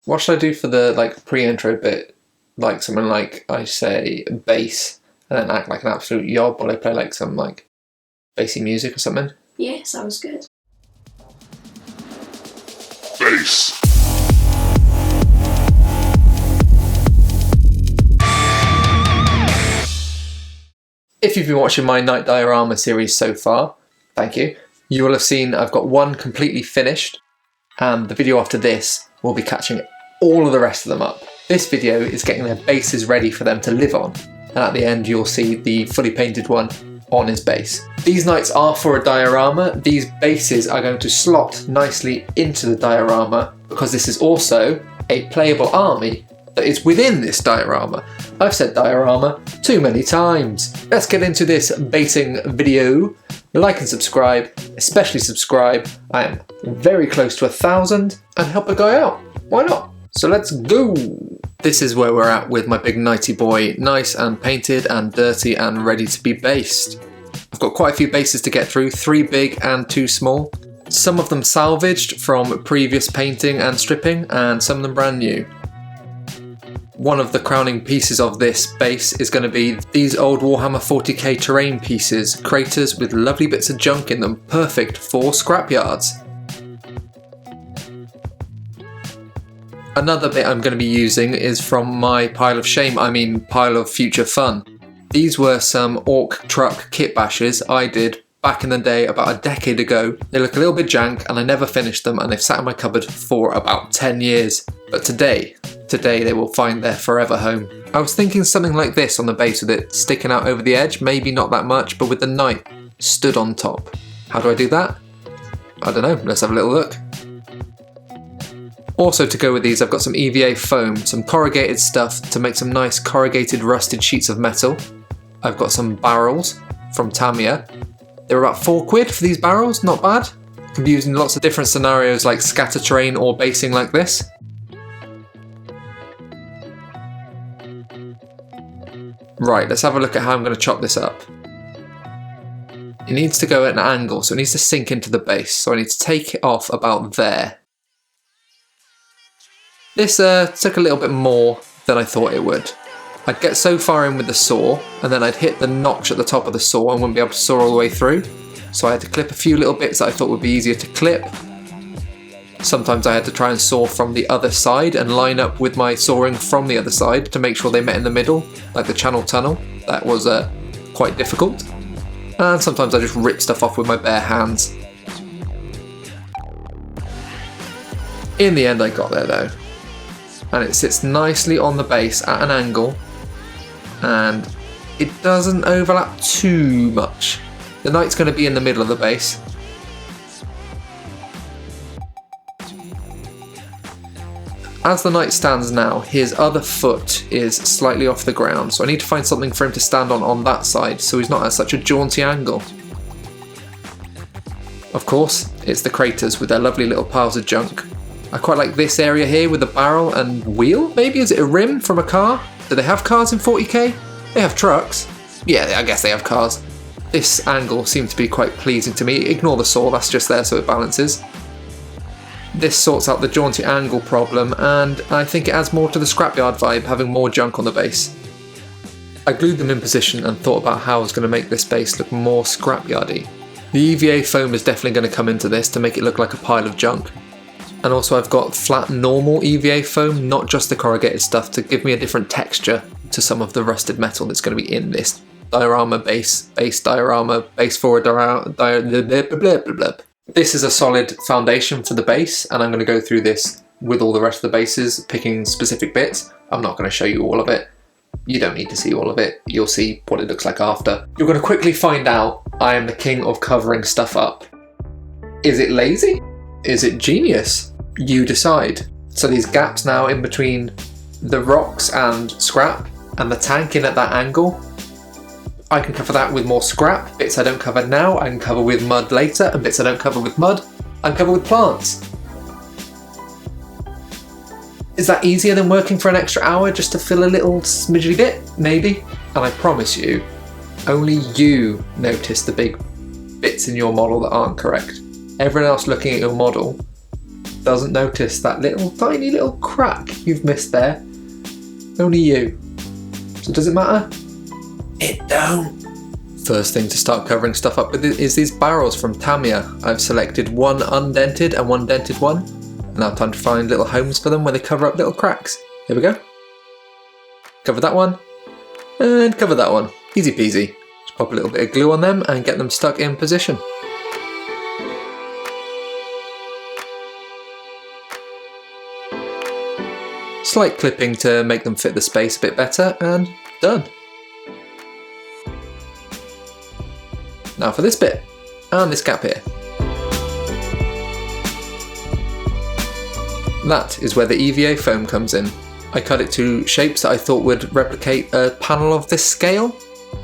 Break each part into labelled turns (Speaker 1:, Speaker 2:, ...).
Speaker 1: What should I do for the like pre-intro bit? Like something like I say bass and then act like an absolute yob while I play like some like bassy music or something?
Speaker 2: Yeah, sounds good.
Speaker 3: Bass.
Speaker 1: If you've been watching my Night Diorama series so far, thank you. You will have seen I've got one completely finished, and the video after this will be catching all of the rest of them up. This video is getting their bases ready for them to live on, and at the end you'll see the fully painted one on his base. These knights are for a diorama. These bases are going to slot nicely into the diorama because this is also a playable army that is within this diorama. I've said diorama too many times. Let's get into this basing video. Like and subscribe, especially subscribe. I am very close to 1,000 and help a guy out. Why not? So let's go. This is where we're at with my big knighty boy, nice and painted and dirty and ready to be based. I've got quite a few bases to get through, 3 big and 2 small. Some of them salvaged from previous painting and stripping, and some of them brand new. One of the crowning pieces of this base is going to be these old Warhammer 40k terrain pieces, craters with lovely bits of junk in them, perfect for scrapyards. Another bit I'm going to be using is from my pile of shame, pile of future fun. These were some orc truck kit bashes I did back in the day about a decade ago. They look a little bit jank and I never finished them, and they've sat in my cupboard for about 10 years. But today they will find their forever home. I was thinking something like this on the base with it sticking out over the edge, maybe not that much, but with the knight stood on top. How do I do that? I don't know, let's have a little look. Also to go with these I've got some EVA foam, some corrugated stuff to make some nice corrugated rusted sheets of metal. I've got some barrels from Tamiya. They were about £4 for these barrels, not bad. Can be used in lots of different scenarios like scatter terrain or basing like this. Right, let's have a look at how I'm going to chop this up. It needs to go at an angle, so it needs to sink into the base, so I need to take it off about there. This took a little bit more than I thought it would. I'd get so far in with the saw, and then I'd hit the notch at the top of the saw and wouldn't be able to saw all the way through. So I had to clip a few little bits that I thought would be easier to clip. Sometimes I had to try and saw from the other side and line up with my sawing from the other side to make sure they met in the middle, like the channel tunnel. That was quite difficult. And sometimes I just ripped stuff off with my bare hands. In the end I got there though. And it sits nicely on the base at an angle, and it doesn't overlap too much. The knight's going to be in the middle of the base. As the knight stands now, his other foot is slightly off the ground, so I need to find something for him to stand on that side so he's not at such a jaunty angle. Of course, it's the craters with their lovely little piles of junk. I quite like this area here with the barrel and wheel, maybe? Is it a rim from a car? Do they have cars in 40k? They have trucks. Yeah, I guess they have cars. This angle seemed to be quite pleasing to me. Ignore the saw, that's just there so it balances. This sorts out the jaunty angle problem, and I think it adds more to the scrapyard vibe, having more junk on the base. I glued them in position and thought about how I was going to make this base look more scrapyardy. The EVA foam is definitely going to come into this to make it look like a pile of junk. And also I've got flat normal EVA foam, not just the corrugated stuff, to give me a different texture to some of the rusted metal that's going to be in this diorama base diorama, base for a diorama. This is a solid foundation for the base, and I'm going to go through this with all the rest of the bases, picking specific bits. I'm not going to show you all of it. You don't need to see all of it. You'll see what it looks like after. You're going to quickly find out I am the king of covering stuff up. Is it lazy? Is it genius? You decide. So these gaps now in between the rocks and scrap and the tank in at that angle, I can cover that with more scrap. Bits I don't cover now, I can cover with mud later, and bits I don't cover with mud, I can cover with plants. Is that easier than working for an extra hour just to fill a little smidgely bit? Maybe. And I promise you, only you notice the big bits in your model that aren't correct. Everyone else looking at your model doesn't notice that little tiny little crack you've missed there. Only you. So does it matter? It don't. First thing to start covering stuff up with is these barrels from Tamiya. I've selected one undented and one dented one. Now time to find little homes for them where they cover up little cracks. Here we go. Cover that one. And cover that one. Easy peasy. Just pop a little bit of glue on them and get them stuck in position. Slight clipping to make them fit the space a bit better, and done. Now for this bit, and this gap here. That is where the EVA foam comes in. I cut it to shapes that I thought would replicate a panel of this scale.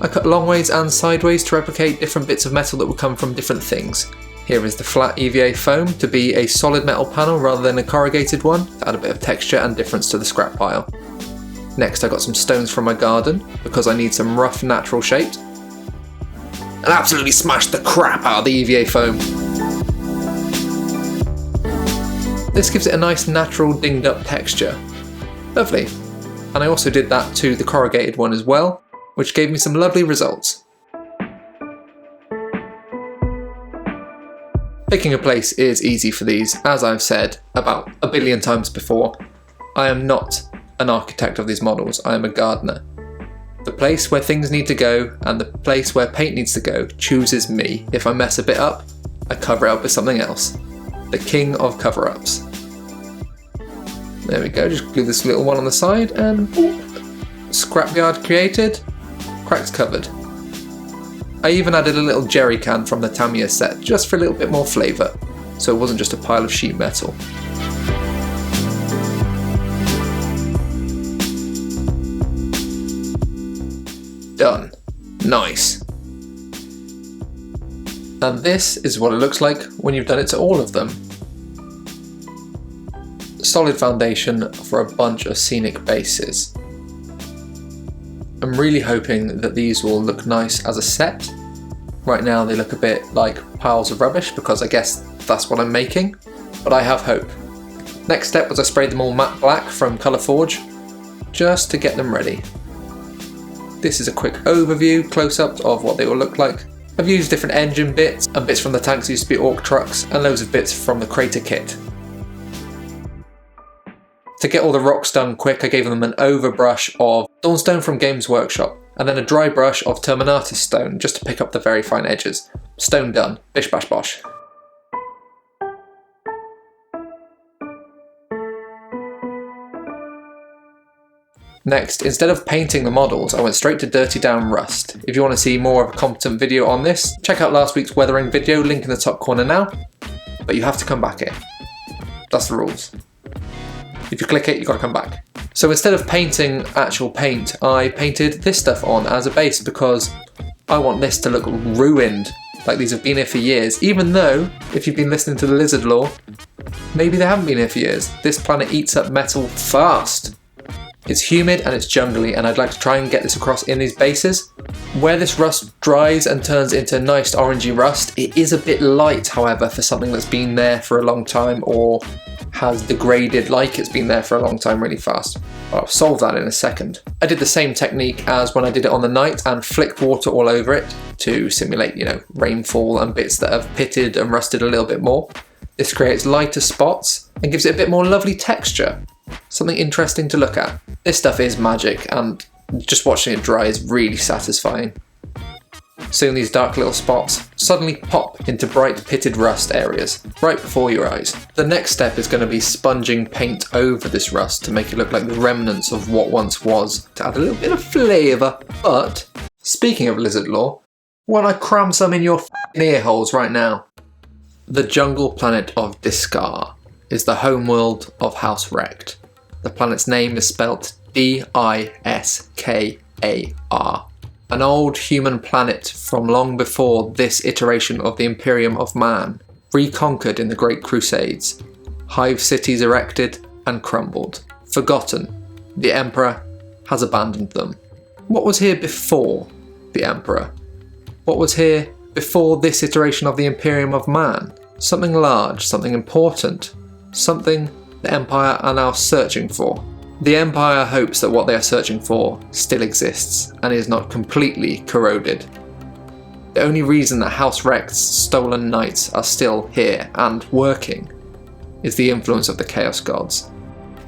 Speaker 1: I cut long ways and sideways to replicate different bits of metal that would come from different things. Here is the flat EVA foam to be a solid metal panel rather than a corrugated one, to add a bit of texture and difference to the scrap pile. Next I got some stones from my garden, because I need some rough natural shapes. And absolutely smashed the crap out of the EVA foam. This gives it a nice natural dinged up texture. Lovely. And I also did that to the corrugated one as well, which gave me some lovely results. Picking a place is easy for these, as I've said about a billion times before. I am not an architect of these models, I am a gardener. The place where things need to go and the place where paint needs to go chooses me. If I mess a bit up, I cover it up with something else. The king of cover-ups. There we go, just glue this little one on the side and scrapyard created, cracks covered. I even added a little jerry can from the Tamiya set, just for a little bit more flavour, so it wasn't just a pile of sheet metal. Done. Nice. And this is what it looks like when you've done it to all of them. Solid foundation for a bunch of scenic bases. I'm really hoping that these will look nice as a set. Right now they look a bit like piles of rubbish because I guess that's what I'm making, but I have hope. Next step was I sprayed them all matte black from Colour Forge, just to get them ready. This is a quick overview, close-up of what they will look like. I've used different engine bits and bits from the tanks that used to be Orc trucks and loads of bits from the crater kit. To get all the rocks done quick, I gave them an overbrush of Dawnstone from Games Workshop, and then a dry brush of Terminatus stone, just to pick up the very fine edges. Stone done. Bish bash bosh. Next, instead of painting the models, I went straight to Dirty Down Rust. If you want to see more of a competent video on this, check out last week's weathering video, link in the top corner now, but you have to come back here. That's the rules. If you click it, you've got to come back. So instead of painting actual paint, I painted this stuff on as a base because I want this to look ruined, like these have been here for years, even though, if you've been listening to the lizard lore, maybe they haven't been here for years. This planet eats up metal fast. It's humid and it's jungly, and I'd like to try and get this across in these bases. Where this rust dries and turns into nice orangey rust, it is a bit light, however, for something that's been there for a long time or has degraded like it's been there for a long time really fast. I'll solve that in a second. I did the same technique as when I did it on the night and flicked water all over it to simulate, rainfall and bits that have pitted and rusted a little bit more. This creates lighter spots and gives it a bit more lovely texture. Something interesting to look at. This stuff is magic and just watching it dry is really satisfying. Soon these dark little spots suddenly pop into bright pitted rust areas, right before your eyes. The next step is going to be sponging paint over this rust to make it look like the remnants of what once was, to add a little bit of flavour. But, speaking of lizard lore, why don't I cram some in your f***ing ear holes right now? The jungle planet of Discar is the homeworld of House Wrecked. The planet's name is spelt D-I-S-K-A-R. An old human planet from long before this iteration of the Imperium of Man, reconquered in the Great Crusades. Hive cities erected and crumbled. Forgotten. The Emperor has abandoned them. What was here before the Emperor? What was here before this iteration of the Imperium of Man? Something large, something important. something the Empire are now searching for. The Empire hopes that what they are searching for still exists and is not completely corroded. The only reason that House Rect's stolen knights are still here and working is the influence of the Chaos Gods.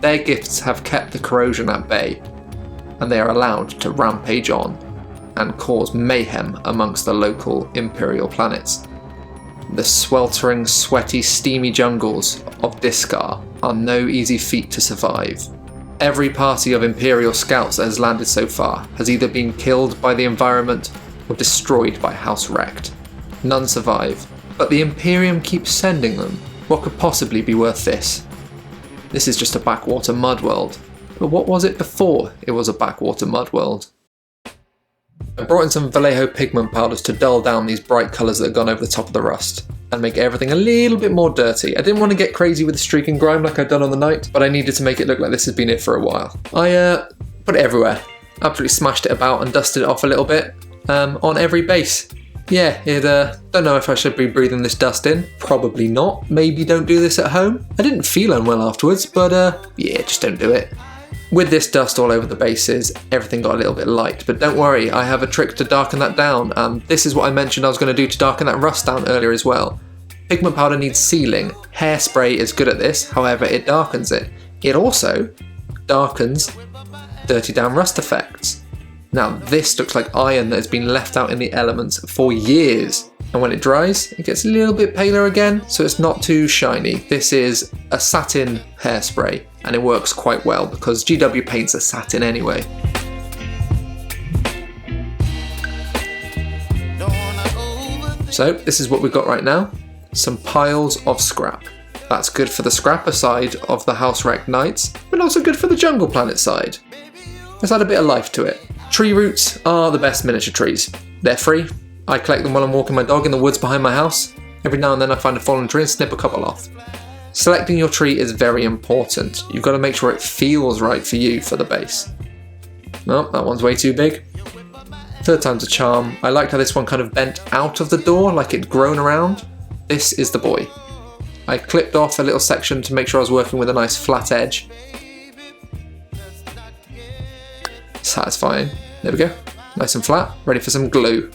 Speaker 1: Their gifts have kept the corrosion at bay, and they are allowed to rampage on and cause mayhem amongst the local Imperial planets. The sweltering, sweaty, steamy jungles of Discar are no easy feat to survive. Every party of Imperial scouts that has landed so far has either been killed by the environment or destroyed by House Rect. None survive, but the Imperium keeps sending them. What could possibly be worth this? This is just a backwater mud world. But what was it before it was a backwater mud world? I brought in some Vallejo pigment powders to dull down these bright colours that had gone over the top of the rust and make everything a little bit more dirty. I didn't want to get crazy with the streak and grime like I'd done on the night, but I needed to make it look like this had been here for a while. I put it everywhere, absolutely smashed it about and dusted it off a little bit on every base. Yeah, don't know if I should be breathing this dust in. Probably not. Maybe don't do this at home. I didn't feel unwell afterwards, but yeah, just don't do it. With this dust all over the bases, everything got a little bit light, but don't worry, I have a trick to darken that down, and this is what I mentioned I was going to do to darken that rust down earlier as well. Pigment powder needs sealing. Hairspray is good at this, however it darkens it. It also darkens dirty down rust effects. Now this looks like iron that has been left out in the elements for years, and when it dries, it gets a little bit paler again, so it's not too shiny. This is a satin hairspray, and it works quite well because GW paints are satin anyway. So this is what we've got right now, some piles of scrap. That's good for the scrapper side of the House Rect Knights, but also good for the Jungle Planet side. Let's add a bit of life to it. Tree roots are the best miniature trees. They're free. I collect them while I'm walking my dog in the woods behind my house. Every now and then I find a fallen tree and snip a couple off. Selecting your tree is very important. You've got to make sure it feels right for you for the base. No, that one's way too big. Third time's a charm. I liked how this one kind of bent out of the door, like it'd grown around. This is the boy. I clipped off a little section to make sure I was working with a nice flat edge. Satisfying. There we go. Nice and flat, ready for some glue.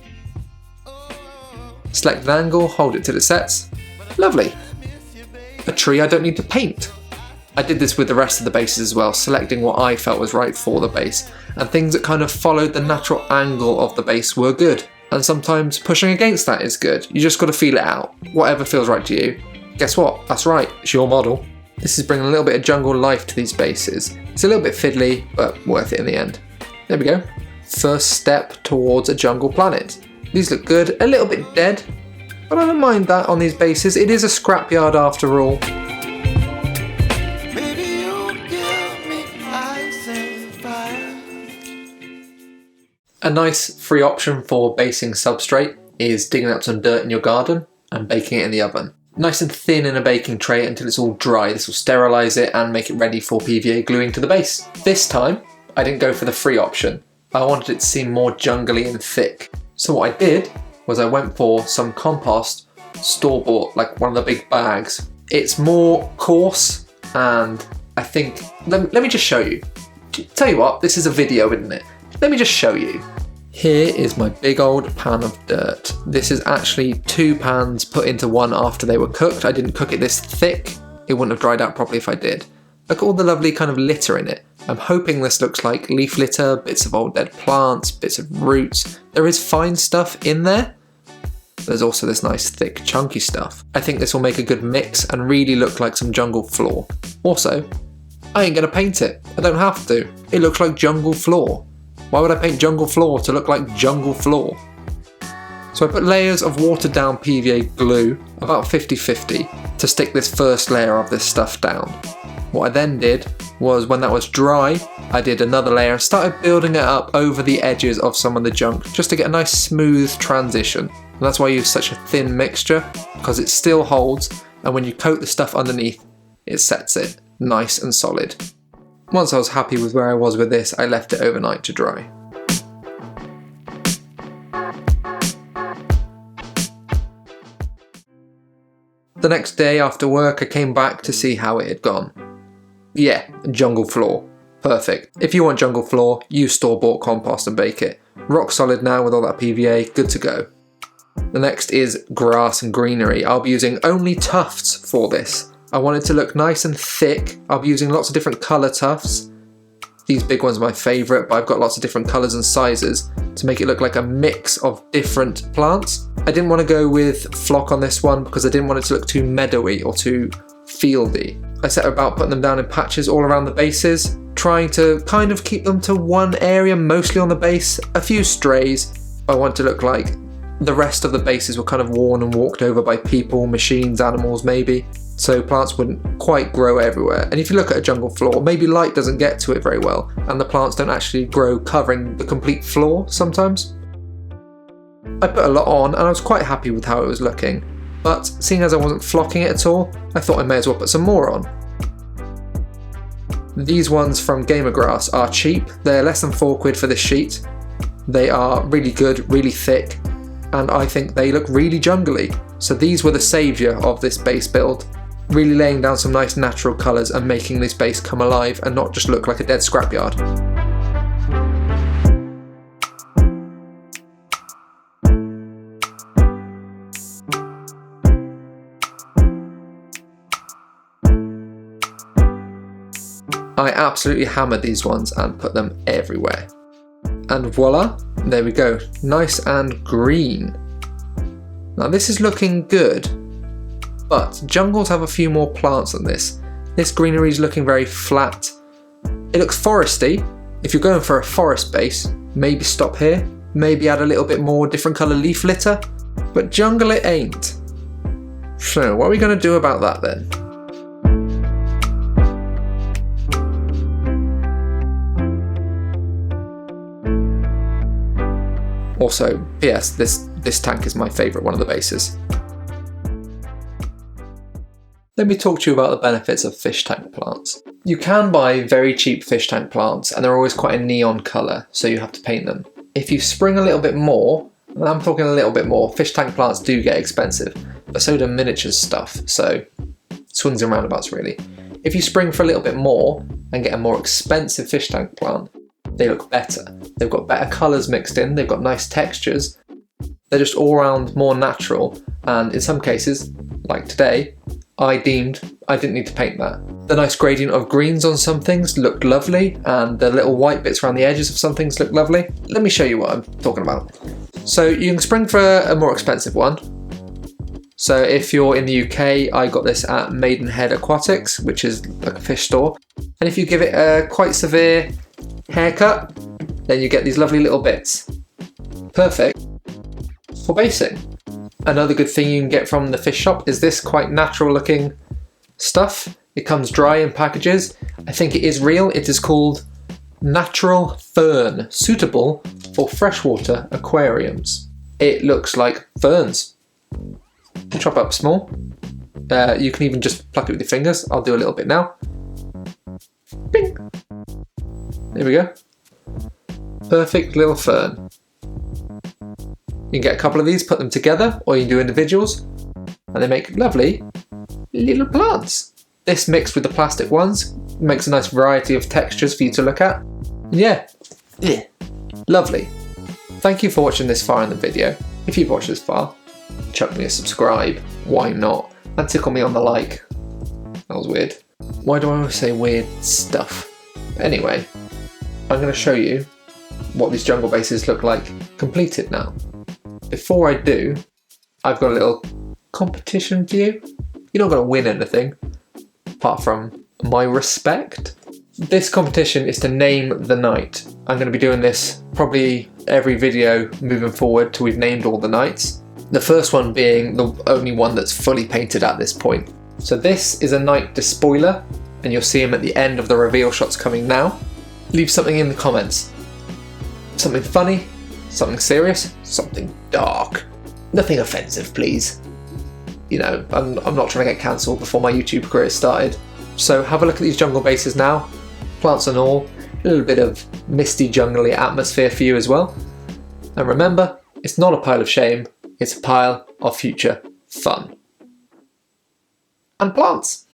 Speaker 1: Select an angle, hold it till it sets. Lovely. A tree I don't need to paint. I did this with the rest of the bases as well, selecting what I felt was right for the base, and things that kind of followed the natural angle of the base were good. And sometimes pushing against that is good. You just got to feel it out. Whatever feels right to you. Guess what? That's right, it's your model. This is bringing a little bit of jungle life to these bases. It's a little bit fiddly, but worth it in the end. There we go. First step towards a jungle planet. These look good, a little bit dead, but I don't mind that on these bases. It is a scrapyard after all. A nice free option for basing substrate is digging up some dirt in your garden and baking it in the oven. Nice and thin in a baking tray until it's all dry. This will sterilise it and make it ready for PVA gluing to the base. This time, I didn't go for the free option. I wanted it to seem more jungly and thick. So what I did was I went for some compost, store-bought, like one of the big bags. It's more coarse, and I think, let me just show you. Tell you what, this is a video, isn't it? Let me just show you. Here is my big old pan of dirt. This is actually 2 pans put into one after they were cooked. I didn't cook it this thick. It wouldn't have dried out properly if I did. Look at all the lovely kind of litter in it. I'm hoping this looks like leaf litter, bits of old dead plants, bits of roots. There is fine stuff in there. There's also this nice thick chunky stuff. I think this will make a good mix and really look like some jungle floor. Also, I ain't gonna paint it. I don't have to. It looks like jungle floor. Why would I paint jungle floor to look like jungle floor? So I put layers of watered down PVA glue, about 50-50, to stick this first layer of this stuff down. What I then did was, when that was dry, I did another layer and started building it up over the edges of some of the junk, just to get a nice smooth transition. And that's why I use such a thin mixture, because it still holds, and when you coat the stuff underneath, it sets it nice and solid. Once I was happy with where I was with this, I left it overnight to dry. The next day after work I came back to see how it had gone. Yeah, jungle floor. Perfect. If you want jungle floor, use store-bought compost and bake it. Rock solid now with all that PVA, good to go. The next is grass and greenery. I'll be using only tufts for this. I want it to look nice and thick. I'll be using lots of different colour tufts. These big ones are my favourite, but I've got lots of different colours and sizes to make it look like a mix of different plants. I didn't want to go with flock on this one because I didn't want it to look too meadowy or too fieldy. I set about putting them down in patches all around the bases, trying to kind of keep them to one area, mostly on the base, a few strays. I want to look like the rest of the bases were kind of worn and walked over by people, machines, animals maybe, so plants wouldn't quite grow everywhere. And if you look at a jungle floor, maybe light doesn't get to it very well, and the plants don't actually grow covering the complete floor sometimes. I put a lot on and I was quite happy with how it was looking, but seeing as I wasn't flocking it at all, I thought I may as well put some more on. These ones from Gamer Grass are cheap. They're less than £4 for this sheet. They are really good, really thick, and I think they look really jungly. So these were the saviour of this base build, really laying down some nice natural colours and making this base come alive and not just look like a dead scrapyard. I absolutely hammered these ones and put them everywhere. And voila, there we go, nice and green. Now this is looking good, but jungles have a few more plants than this. This greenery is looking very flat. It looks foresty. If you're going for a forest base, maybe stop here, maybe add a little bit more different colour leaf litter, but jungle it ain't. So what are we going to do about that then? Also, PS, this tank is my favourite one of the bases. Let me talk to you about the benefits of fish tank plants. You can buy very cheap fish tank plants and they're always quite a neon colour, so you have to paint them. If you spring a little bit more, and I'm talking a little bit more, fish tank plants do get expensive, but so do miniatures stuff, so swings and roundabouts really. If you spring for a little bit more and get a more expensive fish tank plant, they look better. They've got better colours mixed in, they've got nice textures, they're just all around more natural, and in some cases, like today, I deemed I didn't need to paint that. The nice gradient of greens on some things looked lovely, and the little white bits around the edges of some things look lovely. Let me show you what I'm talking about. So you can spring for a more expensive one. So if you're in the UK, I got this at Maidenhead Aquatics, which is like a fish store. And if you give it a quite severe haircut, then you get these lovely little bits. Perfect for basing. Another good thing you can get from the fish shop is this quite natural looking stuff. It comes dry in packages. I think it is real. It is called natural fern, suitable for freshwater aquariums. It looks like ferns. Chop up small. You can even just pluck it with your fingers. I'll do a little bit now. Bing. There we go. Perfect little fern. You can get a couple of these, put them together, or you can do individuals, and they make lovely little plants. This mixed with the plastic ones makes a nice variety of textures for you to look at. Yeah, lovely. Thank you for watching this far in the video. If you've watched this far, chuck me a subscribe, why not? And tickle me on the like. That was weird. Why do I always say weird stuff? Anyway, I'm going to show you what these jungle bases look like completed now. Before I do, I've got a little competition for you. You're not going to win anything, apart from my respect. This competition is to name the knight. I'm going to be doing this probably every video moving forward till we've named all the knights. The first one being the only one that's fully painted at this point. So this is a knight despoiler, and you'll see him at the end of the reveal shots coming now. Leave something in the comments. Something funny, something serious, something dark. Nothing offensive, please. You know, I'm not trying to get cancelled before my YouTube career started. So have a look at these jungle bases now, plants and all, a little bit of misty jungly atmosphere for you as well. And remember, it's not a pile of shame, it's a pile of future fun. and plants.